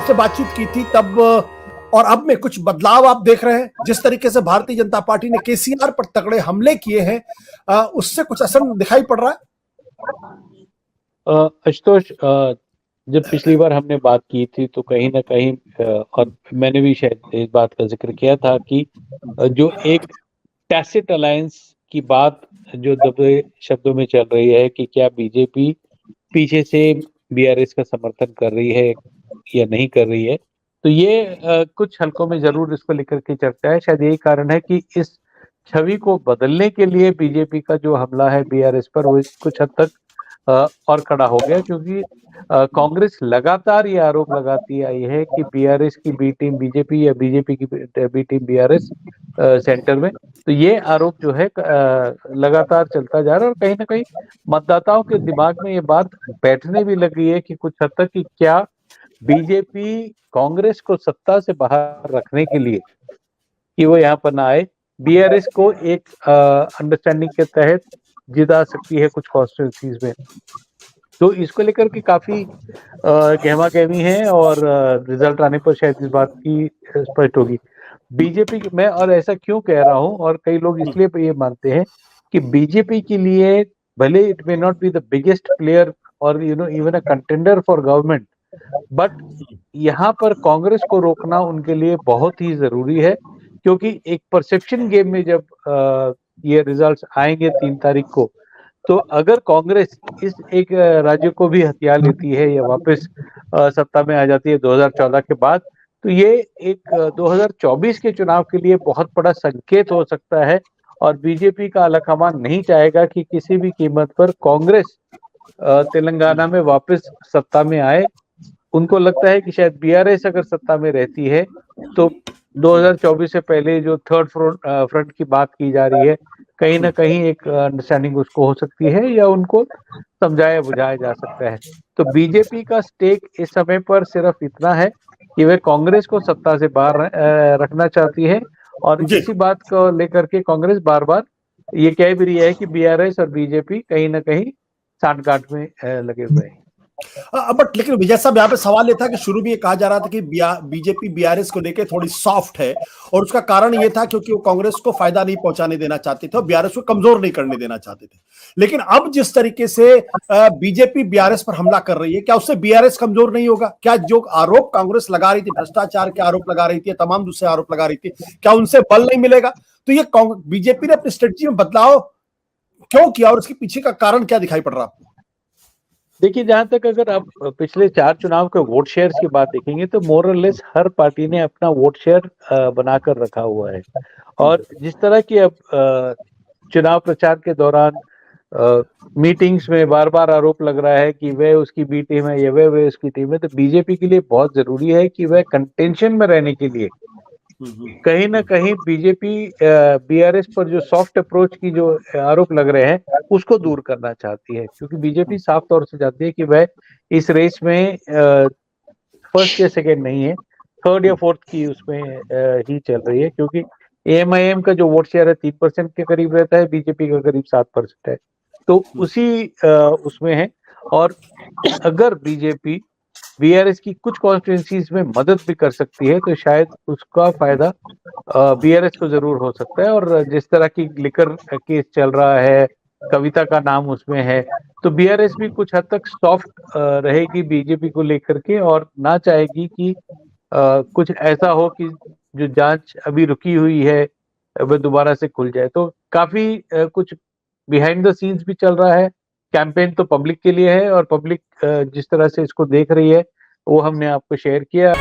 आपसे बातचीत की थी तब और अब में कुछ बदलाव आप देख रहे हैं? जिस तरीके से भारतीय जनता पार्टी ने केसीआर पर तगड़े हमले किए हैं, उससे कुछ असर दिखाई पड़ रहा है? आशुतोष, जब पिछली बार हमने बात की थी तो कहीं ना कहीं और मैंने भी शायद इस बात का जिक्र किया था कि जो एक टैसिट अलायंस की बात जो दबे शब्दों में चल रही है कि क्या बीजेपी पीछे से बीआरएस का समर्थन कर रही है या नहीं कर रही है, तो ये कुछ हलकों में जरूर इसको लेकर के चर्चा है। शायद यही कारण है कि इस छवि को बदलने के लिए बीजेपी का जो हमला है बीआरएस पर वो कुछ हद तक और कड़ा हो गया, क्योंकि कांग्रेस लगातार ये आरोप लगाती आई है कि बीआरएस की बी टीम बीजेपी या बीजेपी की बी टीम बीआरएस सेंटर में। तो ये आरोप जो है लगातार चलता जा रहा है और कहीं ना कहीं मतदाताओं के दिमाग में ये बात बैठने भी लगी है कि कुछ हद तक कि क्या बीजेपी कांग्रेस को सत्ता से बाहर रखने के लिए कि वो यहाँ पर ना आए, बीआरएस को एक अंडरस्टैंडिंग के तहत जिता सकती है कुछ कॉन्स्टिट्यूंसीज में। तो इसको लेकर के काफी गहमा गहमी है और रिजल्ट आने पर शायद इस बात की स्पष्ट होगी। बीजेपी मैं और ऐसा क्यों कह रहा हूं, और कई लोग इसलिए ये मानते हैं कि बीजेपी के लिए भले it may not be the biggest player और even a contender for government, but यहाँ पर कांग्रेस को रोकना उनके लिए बहुत ही जरूरी है, क्योंकि एक परसेप्शन गेम में जब ये रिजल्ट्स आएंगे 3 तारीख को, तो अगर कांग्रेस इस एक राज्य को भी हथिया लेती है या वापस सत्ता में आ जाती है 2014 के बाद, तो ये एक 2024 के चुनाव के लिए बहुत बड़ा संकेत हो सकता है। और बीजेपी का आलाकमान नहीं चाहेगा कि किसी भी कीमत पर कांग्रेस तेलंगाना में वापस सत्ता में आए। उनको लगता है कि शायद बीआरएस अगर सत्ता में रहती है तो 2024 से पहले जो थर्ड फ्रंट की बात की जा रही है, कहीं ना कहीं एक अंडरस्टैंडिंग उसको हो सकती है या उनको समझाया बुझाया जा सकता है। तो बीजेपी का स्टेक इस समय पर सिर्फ इतना है कि वे कांग्रेस को सत्ता से बाहर रखना चाहती है, और इसी बात को लेकर के कांग्रेस बार बार ये कह भी रही है कि बीआरएस और बीजेपी कहीं ना कहीं सांठगांठ में लगे हुए हैं। बट लेकिन विजय साहब, यहाँ पे सवाल ये था कि शुरू में ये कहा जा रहा था कि बीजेपी बीआरएस को लेकर थोड़ी सॉफ्ट है, और उसका कारण ये था क्योंकि वो कांग्रेस को फायदा नहीं पहुंचाने देना चाहते थे और बीआरएस को कमजोर नहीं करने देना चाहते थे। लेकिन अब जिस तरीके से बीजेपी बीआरएस पर हमला कर रही है, क्या उससे बीआरएस कमजोर नहीं होगा? क्या जो आरोप कांग्रेस लगा रही थी, भ्रष्टाचार के आरोप लगा रही थी, तमाम दूसरे आरोप लगा रही थी, क्या उनसे बल नहीं मिलेगा? तो ये बीजेपी ने अपनी स्ट्रेटजी में बदलाव क्यों किया और इसके पीछे का कारण क्या दिखाई पड़ रहा है आपको? देखिए, जहां तक अगर आप पिछले 4 चुनाव के वोट शेयर की बात देखेंगे तो मोर और लेस हर पार्टी ने अपना वोट शेयर बनाकर रखा हुआ है। और जिस तरह की अब चुनाव प्रचार के दौरान मीटिंग्स में बार बार आरोप लग रहा है कि वह उसकी बी टीम है या वह उसकी टीम है, तो बीजेपी के लिए बहुत जरूरी है कि वह कंटेंशन में रहने के लिए कहीं ना कहीं बीजेपी बीआरएस पर जो सॉफ्ट अप्रोच की जो आरोप लग रहे हैं उसको दूर करना चाहती है, क्योंकि बीजेपी साफ तौर से चाहती है कि वह इस रेस में फर्स्ट या सेकेंड नहीं है, थर्ड या फोर्थ की उसमें ही चल रही है, क्योंकि एएमआईएम का जो वोट शेयर है 3% के करीब रहता है, बीजेपी का करीब 7% है, तो उसी उसमें है। और अगर बीजेपी बीआरएस की कुछ कॉन्स्टिट्यूंसीज में मदद भी कर सकती है तो शायद उसका फायदा बीआरएस को जरूर हो सकता है। और जिस तरह की लिकर केस चल रहा है, कविता का नाम उसमें है, तो बीआरएस भी कुछ हद तक सॉफ्ट रहेगी बीजेपी को लेकर के और ना चाहेगी कि कुछ ऐसा हो कि जो जांच अभी रुकी हुई है वह दोबारा से खुल जाए। तो काफी कुछ बिहाइंड द सीन्स भी चल रहा है। कैंपेन तो पब्लिक के लिए है और पब्लिक जिस तरह से इसको देख रही है वो हमने आपको शेयर किया।